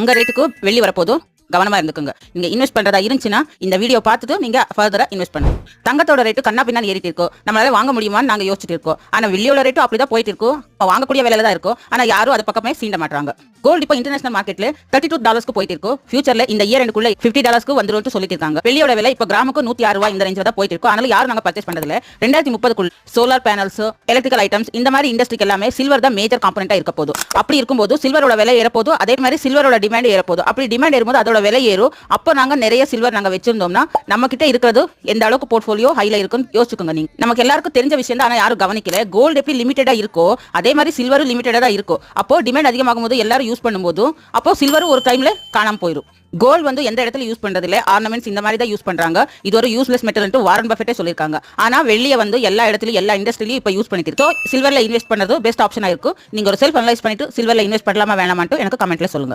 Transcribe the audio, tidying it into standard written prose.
தங்க ரேட்டுக்கு வெள்ளி வரப்போதும் கவனமா இருந்துக்குங்க. நீங்க இன்வெஸ்ட் பண்றதா இருந்துச்சுன்னா இந்த வீடியோ பார்த்துட்டு நீங்க ஃபர்தரா இன்வெஸ்ட் பண்ணுங்க. தங்கத்தோட ரேட்டு கண்ணா பின்னாடி ஏறிட்டு இருக்கோம். நம்மளால வாங்க முடியுமான்னு நாங்க யோசிச்சுட்டு இருக்கோம். ஆனா வெள்ளியோட ரேட்டும் அப்படிதான் போயிட்டு இருக்கும். வாங்கக்கூடிய விலையில தான் இருக்கும். ஆனா யாரும் அது பக்கமே சீண்ட மாட்டாங்க. கோல்டு இப்போ இன்டர்நேஷனல் மார்க்கெட்ல $32 போயிட்டு இருக்கும். ஃபியூச்சர்ல இந்த இயர் எண்டுக்குள்ள $50 வந்துரும் சொல்லிட்டு இருக்காங்க. வெள்ளியோட விலை இப்போ கிராமுக்கு $106 இந்த ரேஞ்சில தான் போயிட்டு இருக்கும். அதனால யாரும் நாங்க பர்ச்சேஸ் பண்றது இல்ல. 2030க்குள்ள சோலார் பேனல்ஸ், எலக்ட்ரிக்கல் ஐட்டம்ஸ் இந்த மாதிரி இண்டஸ்ட்ரிக்கு எல்லாமே சில்வர் தான் மேஜர் காம்பனண்டா இருக்க போகுது. அப்படி இருக்கும்போது சில்வரோட விலை ஏறப்போது, அதே மாதிரி சில்வரோட டிமாண்ட் ஏறப்போது. அப்படி டிமாண்ட் ஏறும்போது அதோட விலை ஏறும். அப்போ நாங்க நிறைய சில்வர் நாங்க வச்சிருந்தோம்னா நம்ம கிட்ட இருக்கிறது எந்த அளவுக்கு போர்ட்ஃபோலியோ ஹைல இருக்குன்னு யோசிச்சுக்கோங்க. நீங்க நமக்கு எல்லாருக்கும் தெரிஞ்ச விஷயம் தான், ஆனா யாரும் கவனிக்கல. கோல்டு எப்படி லிமிட்டடா இருக்கோ அதே மாதிரி சில்வரும் லிமிட்டடா தான் இருக்கும். அப்போ டிமாண்ட் அதிகமாகும் போது எல்லாரும் யூஸ் பண்ணும்போது அப்போ சில்வரும் ஒரு டைம்ல காணாம போயிடும். கோல்டு வந்து எந்த இடத்துல யூஸ் பண்றது இல்ல, ஆர்னமெண்ட்ஸ் இந்த மாதிரி தான் யூஸ் பண்றாங்க. இது ஒரு யூஸ்லெஸ் மெட்டல் வாரன் பஃபெட்டே சொல்லிருக்காங்க. ஆனா வெள்ளியை வந்து எல்லா இடத்துலயும் எல்லா இண்டஸ்ட்ரியிலும் இப்ப யூஸ் பண்ணிட்டு இருக்கோம். சில்வர்ல இன்வெஸ்ட் பண்றது பெஸ்ட் ஆப்ஷனா இருக்கும். நீங்க ஒரு செல்ஃப் அனலைஸ் பண்ணிட்டு சில்வர்ல இன்வெஸ்ட் பண்ணலாமா வேணாமான்னு எனக்கு கமெண்ட்ல சொல்லுங்க.